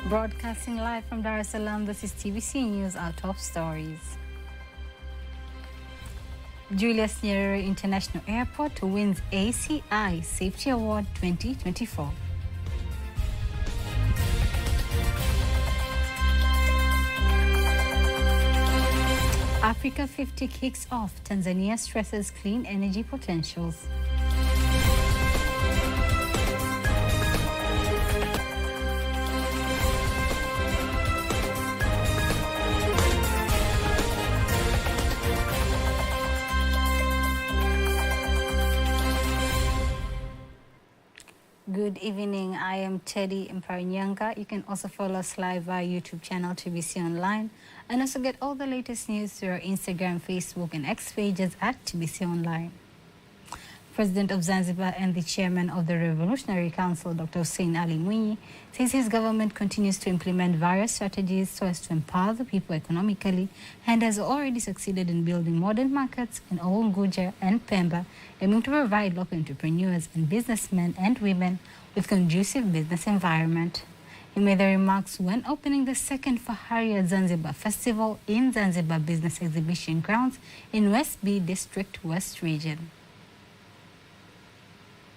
Broadcasting live from Dar es Salaam, this is TBC News, our top stories. Julius Nyerere International Airport wins ACI Safety Award 2024. Africa 50 kicks off. Tanzania stresses clean energy potentials. Good evening. I am Teddy Mparinyanga. You can also follow us live via YouTube channel TBC Online, and also get all the latest news through our Instagram, Facebook, and X pages at TBC Online. President of Zanzibar and the chairman of the Revolutionary Council, Dr. Hussein Ali Mwinyi, says his government continues to implement various strategies so as to empower the people economically and has already succeeded in building modern markets in Unguja and Pemba, aiming to provide local entrepreneurs and businessmen and women with conducive business environment. He made the remarks when opening the second Fahari Zanzibar Festival in Zanzibar Business Exhibition Grounds in West B District, West Region.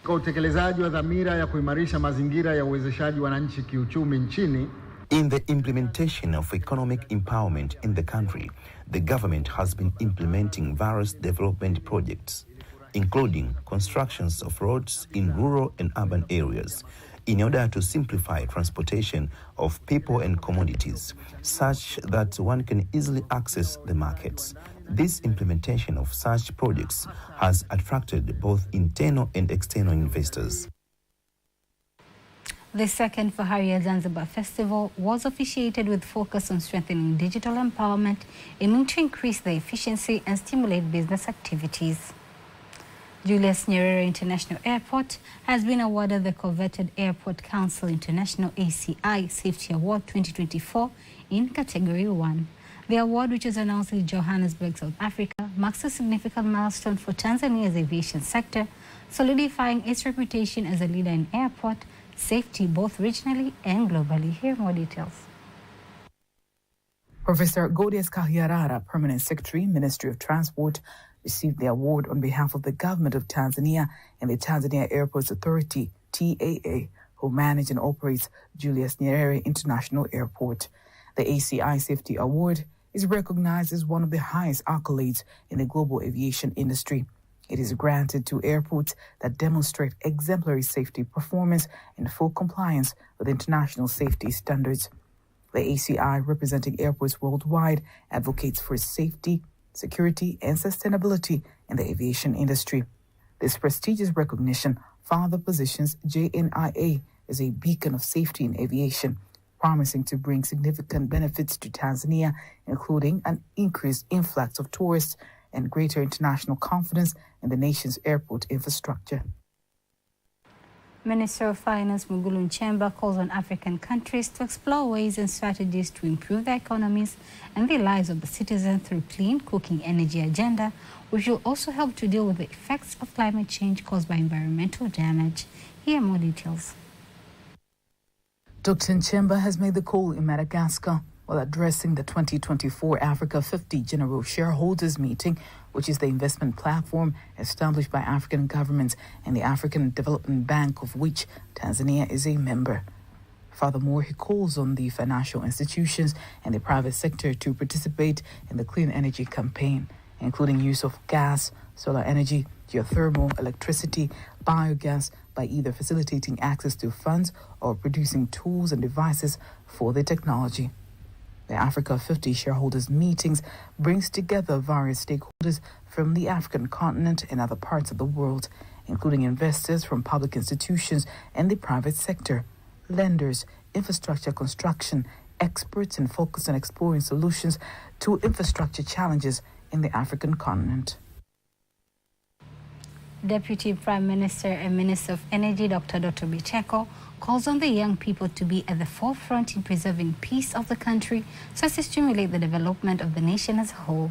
Kwa utekelezaji wa dhamira ya kuimarisha mazingira ya uwezeshaji wananchi kiuchumi nchini. In the implementation of economic empowerment in the country, the government has been implementing various development projects, including constructions of roads in rural and urban areas, in order to simplify transportation of people and commodities, such that one can easily access the markets. This implementation of such projects has attracted both internal and external investors. The second Fahari Zanzibar Festival was officiated with focus on strengthening digital empowerment, aiming to increase the efficiency and stimulate business activities. Julius Nyerere International Airport has been awarded the coveted Airport Council International ACI Safety Award 2024 in Category 1. The award, which was announced in Johannesburg, South Africa, marks a significant milestone for Tanzania's aviation sector, solidifying its reputation as a leader in airport safety both regionally and globally. Here are more details. Professor Godius Kahiarara, Permanent Secretary, Ministry of Transport, received the award on behalf of the government of Tanzania and the Tanzania Airports Authority, TAA, who manage and operates Julius Nyerere International Airport. The ACI Safety Award is recognized as one of the highest accolades in the global aviation industry. It is granted to airports that demonstrate exemplary safety performance and full compliance with international safety standards. The ACI, representing airports worldwide, advocates for safety, security, and sustainability in the aviation industry. This prestigious recognition further positions JNIA as a beacon of safety in aviation, promising to bring significant benefits to Tanzania, including an increased influx of tourists and greater international confidence in the nation's airport infrastructure. Minister of Finance Mwigulu Nchemba calls on African countries to explore ways and strategies to improve their economies and the lives of the citizens through clean cooking energy agenda, which will also help to deal with the effects of climate change caused by environmental damage. Here are more details. Dr. Nchemba has made the call in Madagascar while addressing the 2024 Africa 50 General Shareholders Meeting, which is the investment platform established by African governments and the African Development Bank, of which Tanzania is a member. Furthermore, he calls on the financial institutions and the private sector to participate in the clean energy campaign, including use of gas, solar energy, geothermal, electricity, biogas, by either facilitating access to funds or producing tools and devices for the technology. The Africa 50 shareholders meetings brings together various stakeholders from the African continent and other parts of the world, including investors from public institutions and the private sector, lenders, infrastructure construction, experts, and focus on exploring solutions to infrastructure challenges in the African continent. Deputy Prime Minister and Minister of Energy, Dr. Biteko, calls on the young people to be at the forefront in preserving peace of the country so as to stimulate the development of the nation as a whole.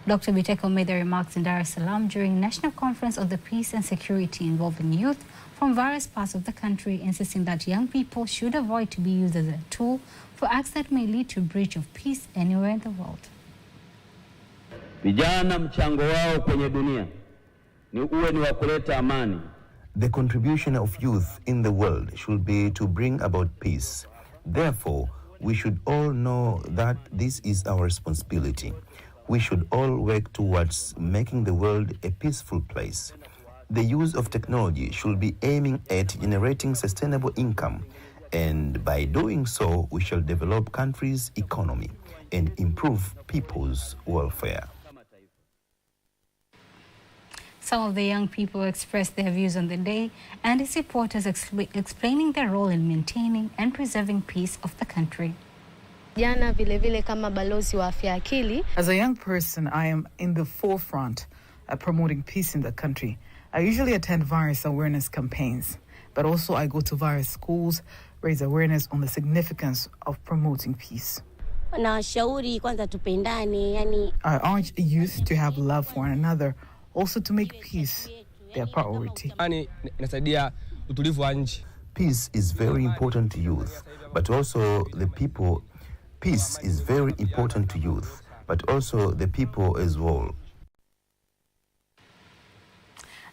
Dr. Biteko made the remarks in Dar es Salaam during National Conference on the Peace and Security involving youth from various parts of the country, insisting that young people should avoid to be used as a tool for acts that may lead to breach of peace anywhere in the world. Vijana mchango wao kwenye dunia ni wa kuleta amani. The contribution of youth in the world should be to bring about peace. Therefore, we should all know that this is our responsibility. We should all work towards making the world a peaceful place. The use of technology should be aiming at generating sustainable income, and by doing so, we shall develop countries' economy and improve people's welfare. Some of the young people expressed their views on the day, and its supporters explaining their role in maintaining and preserving peace of the country. As a young person, I am in the forefront at promoting peace in the country. I usually attend various awareness campaigns, but also I go to various schools, raise awareness on the significance of promoting peace. I urge youth to have love for one another, also to make peace their priority. Peace is very important to youth, but also the people. Peace is very important to youth, but also the people as well.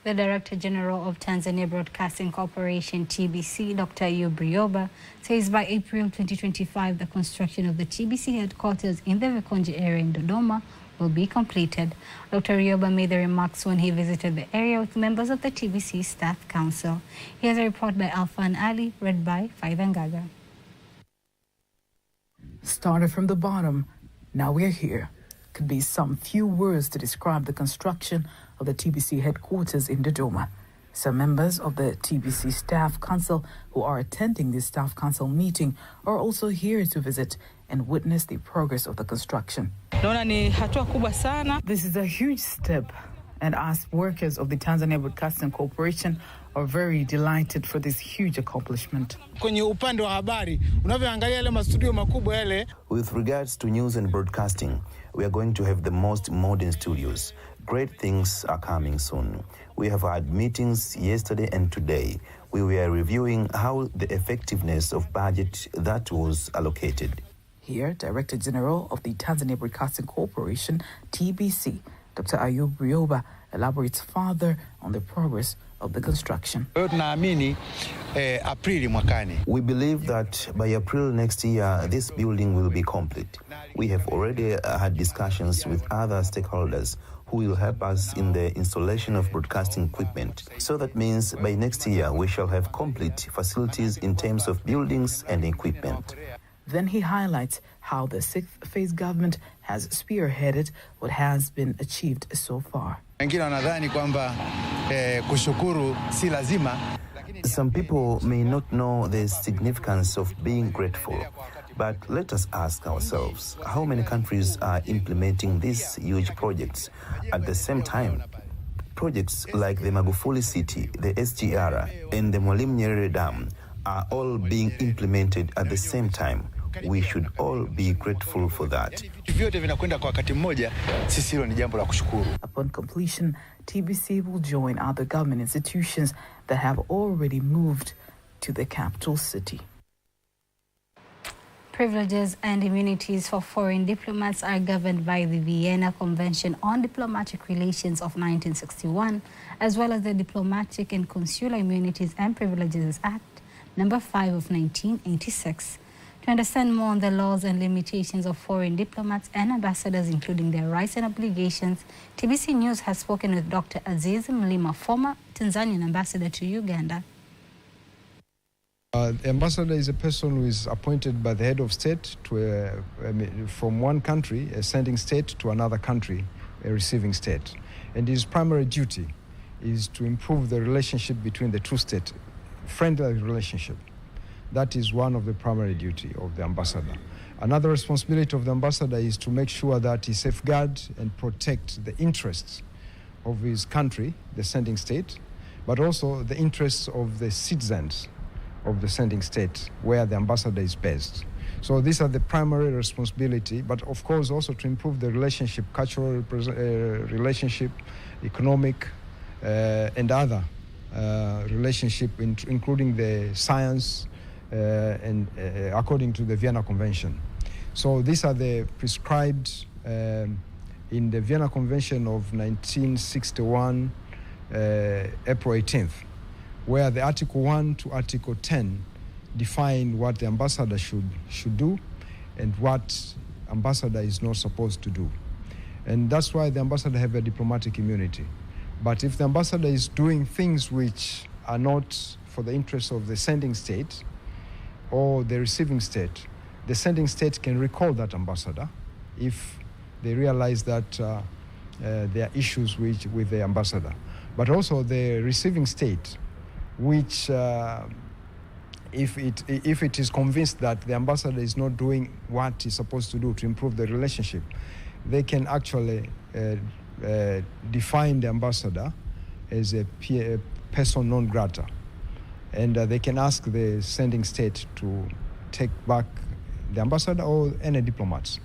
The Director General of Tanzania Broadcasting Corporation, TBC, Dr. Ayub Rioba, says by April 2025, the construction of the TBC headquarters in the Vikonje area in Dodoma will be completed. Dr. Rioba made the remarks when he visited the area with members of the TBC Staff Council. Here's a report by Alfan Ali, read by Faidan Gaga. Started from the bottom, now we're here. Could be some few words to describe the construction of the TBC headquarters in Dodoma. Some members of the TBC Staff Council who are attending this Staff Council meeting are also here to visit and witness the progress of the construction. This is a huge step, and us workers of the Tanzania Broadcasting Corporation are very delighted for this huge accomplishment. With regards to news and broadcasting, we are going to have the most modern studios. Great things are coming soon. We have had meetings yesterday and today. We were reviewing how the effectiveness of budget that was allocated. Here, Director General of the Tanzania Broadcasting Corporation, TBC, Dr. Ayub Rioba, elaborates further on the progress of the construction. We believe that by April next year, this building will be complete. We have already had discussions with other stakeholders who will help us in the installation of broadcasting equipment. So that means by next year, we shall have complete facilities in terms of buildings and equipment. Then he highlights how the sixth phase government has spearheaded what has been achieved so far. Some people may not know the significance of being grateful, but let us ask ourselves, how many countries are implementing these huge projects at the same time? Projects like the Magufuli City, the SGR, and the Mwalimu Nyerere Dam are all being implemented at the same time. We should all be grateful for that. Upon completion, TBC will join other government institutions that have already moved to the capital city. Privileges and immunities for foreign diplomats are governed by the Vienna Convention on Diplomatic Relations of 1961, as well as the Diplomatic and Consular Immunities and Privileges Act, number 5 of 1986. To understand more on the laws and limitations of foreign diplomats and ambassadors, including their rights and obligations, TBC News has spoken with Dr. Aziz Mlima, former Tanzanian ambassador to Uganda. The ambassador is a person who is appointed by the head of state to from one country, a sending state, to another country, a receiving state. And his primary duty is to improve the relationship between the two states, friendly relationship. That is one of the primary duty of the ambassador. Another responsibility of the ambassador is to make sure that he safeguards and protects the interests of his country, the sending state, but also the interests of the citizens of the sending state where the ambassador is based. So these are the primary responsibility, but of course also to improve the relationship, cultural relationship, economic and other relationship, including the science and according to the Vienna Convention. So these are the prescribed in the Vienna Convention of 1961, April 18th, where the Article 1 to Article 10 define what the ambassador should do and what ambassador is not supposed to do. And that's why the ambassador have a diplomatic immunity. But if the ambassador is doing things which are not for the interest of the sending state or the receiving state, the sending state can recall that ambassador if they realize that there are issues with the ambassador. But also the receiving state, which if it is convinced that the ambassador is not doing what he's supposed to do to improve the relationship, they can actually define the ambassador as a person non grata. And they can ask the sending state to take back the ambassador or any diplomats.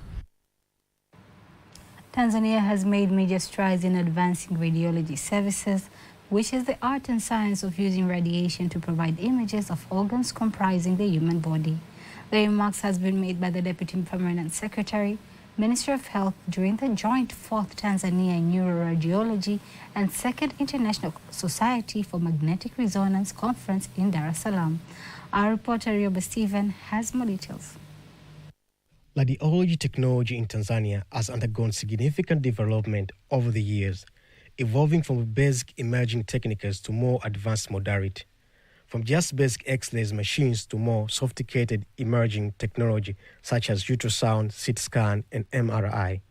Tanzania has made major strides in advancing radiology services, which is the art and science of using radiation to provide images of organs comprising the human body. The remarks has been made by the Deputy Permanent Secretary, Minister of Health, during the joint 4th Tanzania Neuroradiology and 2nd International Society for Magnetic Resonance Conference in Dar es Salaam. Our reporter Rioba Stephen has more details. Radiology technology in Tanzania has undergone significant development over the years, evolving from basic imaging techniques to more advanced modality, from just basic X-rays machines to more sophisticated emerging technology such as ultrasound, CT scan, and MRI.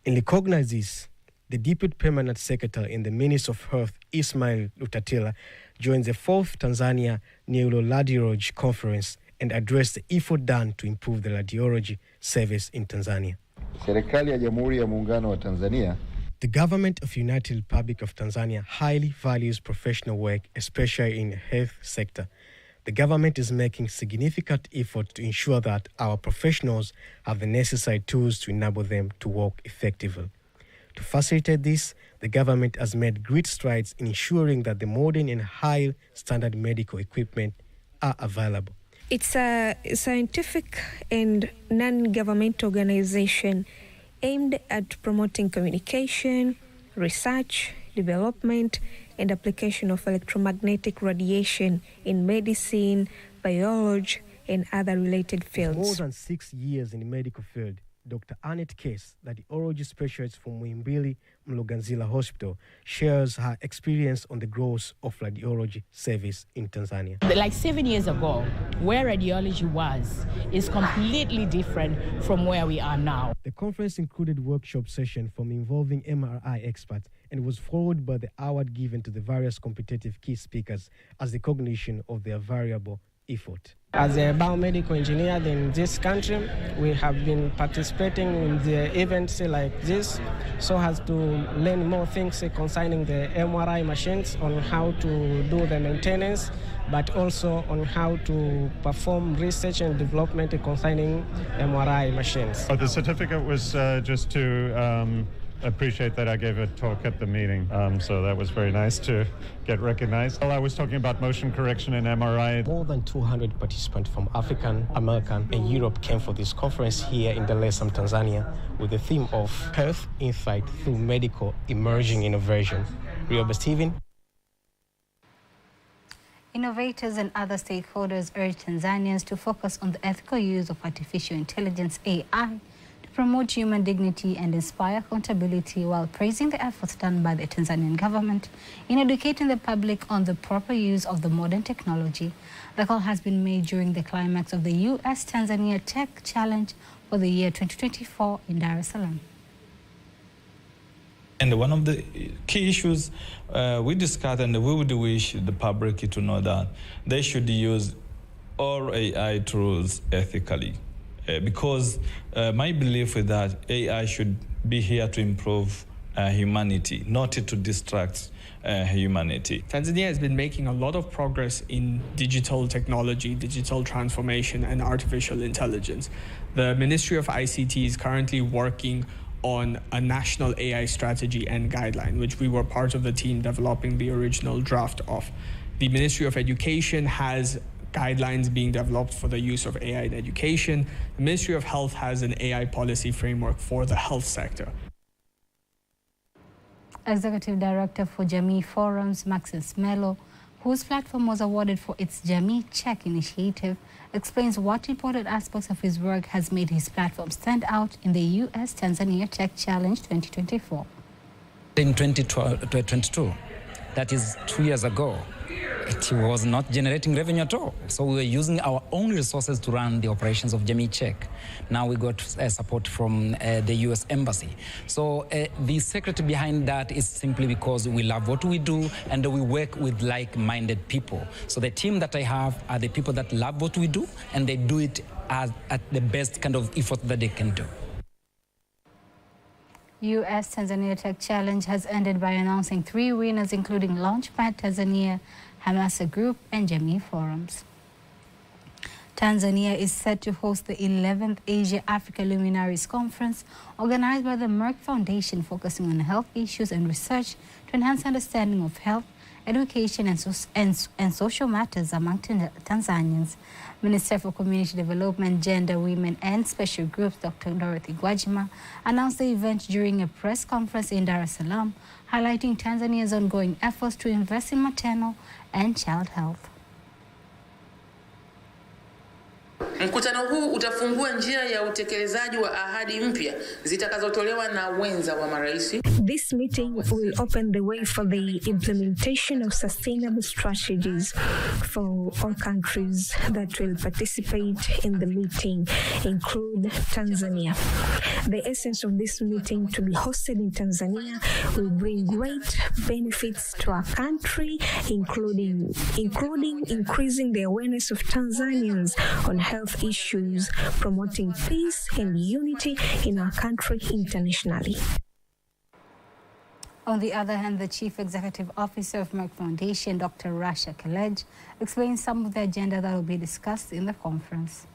In recognizing this, the Deputy Permanent Secretary in the Ministry of Health, Ismail Lutatila, joined the 4th Tanzania Neuroradiology Conference and addressed the effort done to improve the radiology service in Tanzania. Serikali ya Jamhuri ya Muungano wa Tanzania. The government of United Republic of Tanzania highly values professional work, especially in the health sector. The government is making significant effort to ensure that our professionals have the necessary tools to enable them to work effectively. To facilitate this, the government has made great strides in ensuring that the modern and high standard medical equipment are available. It's a scientific and non-governmental organization aimed at promoting communication, research, development, and application of electromagnetic radiation in medicine, biology, and other related fields. For more than 6 years in the medical field, Dr. Annette Case, the radiology specialist from Muhimbili Mloganzila Hospital, shares her experience on the growth of radiology service in Tanzania. Like 7 years ago, where radiology was is completely different from where we are now. The conference included workshop sessions from involving MRI experts and was followed by the award given to the various competitive key speakers as recognition of their variable effort. As a biomedical engineer in this country, we have been participating in the events like this so as to learn more things concerning the MRI machines, on how to do the maintenance, but also on how to perform research and development concerning MRI machines. The certificate was just to appreciate that I gave a talk at the meeting, so that was very nice to get recognized. Well, I was talking about motion correction in MRI. More than 200 participants from African, American, and Europe came for this conference here in Dar es Salaam, Tanzania, with the theme of Health Insight through Medical Emerging Innovation. Rioba Stephen. Innovators and other stakeholders urge Tanzanians to focus on the ethical use of artificial intelligence, AI, promote human dignity and inspire accountability, while praising the efforts done by the Tanzanian government in educating the public on the proper use of the modern technology. The call has been made during the climax of the U.S.-Tanzania Tech Challenge for the year 2024 in Dar es Salaam. And one of the key issues we discussed, and we would wish the public to know, that they should use all AI tools ethically. Because my belief is that AI should be here to improve humanity, not to distract humanity. Tanzania has been making a lot of progress in digital technology, digital transformation, and artificial intelligence. The Ministry of ICT is currently working on a national AI strategy and guideline, which we were part of the team developing the original draft of. The Ministry of Education has guidelines being developed for the use of AI in education. The Ministry of Health has an AI policy framework for the health sector. Executive Director for Jamii Forums, Maxis Melo, whose platform was awarded for its Jamii Check initiative, explains what important aspects of his work has made his platform stand out in the U.S. Tanzania Tech Challenge 2024. In 2022, that is 2 years ago, it was not generating revenue at all. So we were using our own resources to run the operations of Jamii Check. Now we got support from the U.S. Embassy. So the secret behind that is simply because we love what we do and we work with like-minded people. So the team that I have are the people that love what we do and they do it at the best kind of effort that they can do. U.S. Tanzania Tech Challenge has ended by announcing 3 winners, including Launchpad Tanzania, Hamasa Group, and Jamii Forums. Tanzania is set to host the 11th Asia-Africa Luminaries Conference, organized by the Merck Foundation, focusing on health issues and research to enhance understanding of health, education, and social matters among Tanzanians. Minister for Community Development, Gender, Women, and Special Groups, Dr. Dorothy Gwajima, announced the event during a press conference in Dar es Salaam, highlighting Tanzania's ongoing efforts to invest in maternal and child health. Mkutano huu utafungua njia ya utekelezaji wa ahadi mpya zitakazotolewa na wenza wa marais. This meeting will open the way for the implementation of sustainable strategies for all countries that will participate in the meeting, include Tanzania. The essence of this meeting, to be hosted in Tanzania, will bring great benefits to our country, including increasing the awareness of Tanzanians on health issues, promoting peace and unity in our country internationally. On the other hand, the Chief Executive Officer of Merck Foundation, Dr. Rasha Kalej, explains some of the agenda that will be discussed in the conference.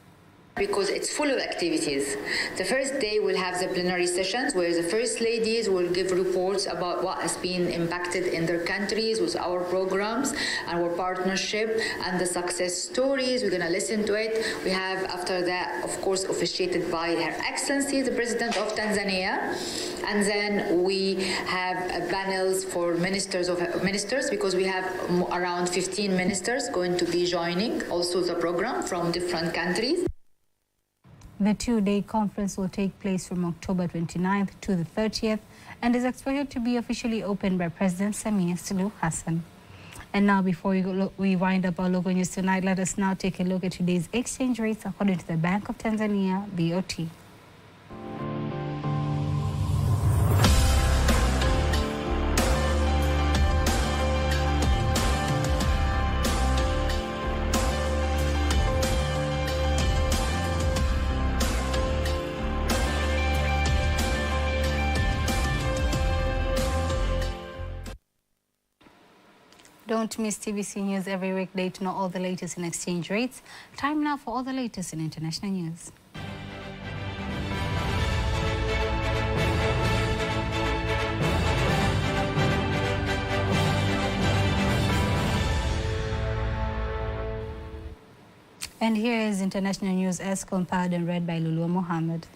Because it's full of activities. The first day we'll have the plenary sessions where the first ladies will give reports about what has been impacted in their countries with our programs, our partnership, and the success stories. We're going to listen to it. We have, after that, of course, officiated by Her Excellency, the President of Tanzania. And then we have panels for ministers because we have around 15 ministers going to be joining also the program from different countries. The 2-day conference will take place from October 29th to the 30th and is expected to be officially opened by President Samia Suluhu Hassan. And now, before we wind up our local news tonight, let us now take a look at today's exchange rates according to the Bank of Tanzania, BOT. Don't miss TBC News every weekday to know all the latest in exchange rates. Time now for all the latest in international news. And here is international news as compiled and read by Lulua Mohammed.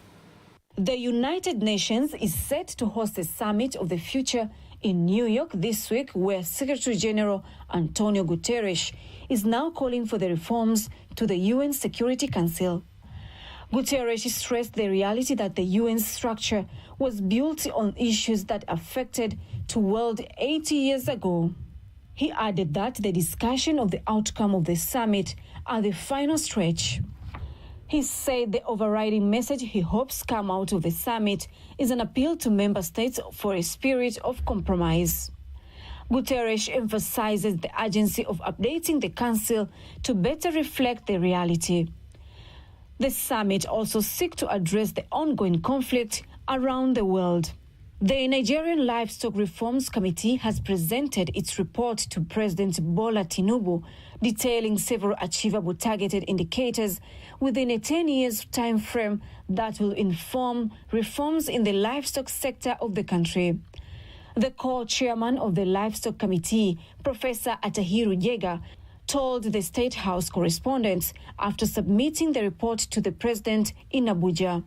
The United Nations is set to host a summit of the future in New York this week, where Secretary General Antonio Guterres is now calling for the reforms to the UN Security Council. Guterres stressed the reality that the UN structure was built on issues that affected the world 80 years ago. He added that the discussion of the outcome of the summit are the final stretch. He said the overriding message he hopes come out of the summit is an appeal to member states for a spirit of compromise. Guterres emphasizes the urgency of updating the Council to better reflect the reality. The summit also seeks to address the ongoing conflict around the world. The Nigerian Livestock Reforms Committee has presented its report to President Bola Tinubu, detailing several achievable targeted indicators within a 10-year time frame that will inform reforms in the livestock sector of the country. The co-chairman of the Livestock Committee, Professor Atahiru Jega, told the State House correspondents after submitting the report to the president in Abuja.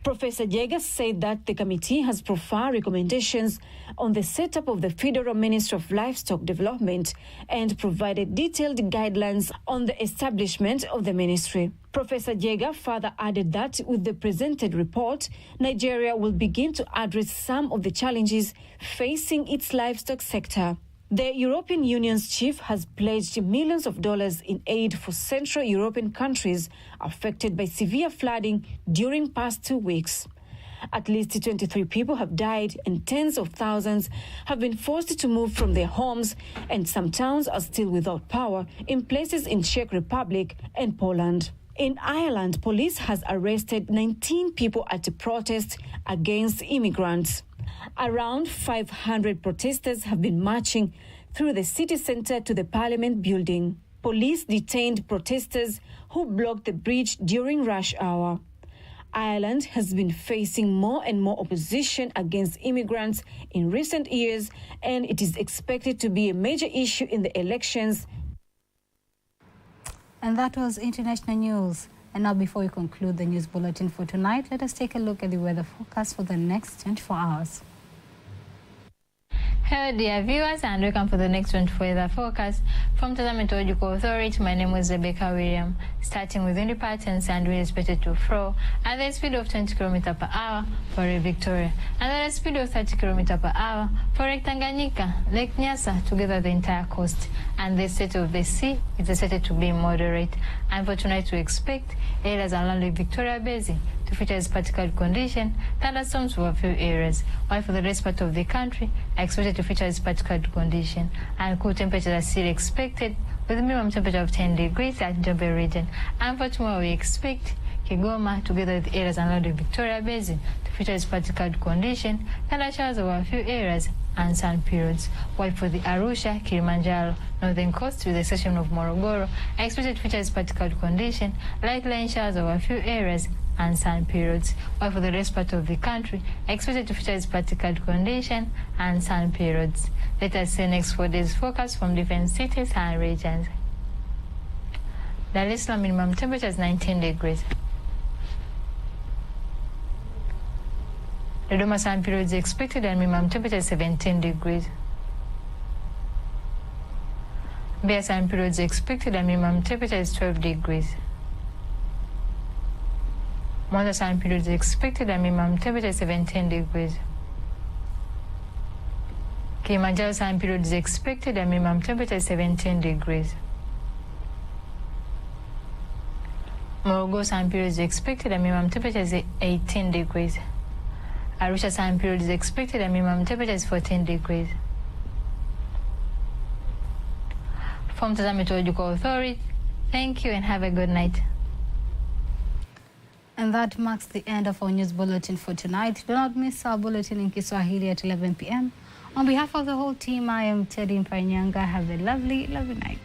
Professor Jega said that the committee has profiled recommendations on the setup of the Federal Ministry of Livestock Development and provided detailed guidelines on the establishment of the ministry. Professor Jega further added that with the presented report, Nigeria will begin to address some of the challenges facing its livestock sector. The European Union's chief has pledged millions of dollars in aid for Central European countries affected by severe flooding during past 2 weeks. At least 23 people have died and tens of thousands have been forced to move from their homes, and some towns are still without power in places in Czech Republic and Poland. In Ireland, police has arrested 19 people at a protest against immigrants. Around 500 protesters have been marching through the city centre to the Parliament building. Police detained protesters who blocked the bridge during rush hour. Ireland has been facing more and more opposition against immigrants in recent years, and it is expected to be a major issue in the elections. And that was international news. And now, before we conclude the news bulletin for tonight, let us take a look at the weather forecast for the next 24 hours. Hello dear viewers, and welcome for the next 24 weather forecast from the Meteorological Authority. My name is Rebecca William. Starting with windy patterns and wind expected to flow at the speed of 20 km per hour for Lake Victoria and at the speed of 30 km per hour for Lake Tanganyika, Lake Nyasa, together the entire coast. And the state of the sea is expected to be moderate. And for tonight we expect areas around Lake Victoria Basin to feature this particular condition, thunderstorms for a few areas, while for the rest part of the country are expected to feature this particular condition. And cool temperatures are still expected with a minimum temperature of 10 degrees at Njombe region. And for tomorrow we expect Kigoma, together with areas around the Victoria Basin, to feature this particular condition, thunder showers over a few areas and sun periods. While for the Arusha, Kilimanjaro, northern coast with the exception of Morogoro, are expected to feature this particular condition, light rain showers over a few areas and sun periods. While for the rest part of the country, are expected to feature this particular condition and sun periods. Let us see next 4 days forecast from different cities and regions. Dar es Salaam minimum temperature is 19 degrees. Dodoma sun period is expected and minimum temperature is 17 degrees. Mbeya sun period is expected and minimum temperature is 12 degrees. Mwanza sun period is expected and minimum temperature is 17 degrees. Kilimanjaro sun period is expected and minimum temperature is 17 degrees. Morogoro sun period is expected and minimum temperature is 18 degrees. Arusha sun period is expected and minimum temperature is 14 degrees. From the Meteorological Authority, thank you and have a good night. And that marks the end of our news bulletin for tonight. Do not miss our bulletin in Kiswahili at 11 p.m. On behalf of the whole team, I am Teddy Mpanyanga. Have a lovely, lovely night.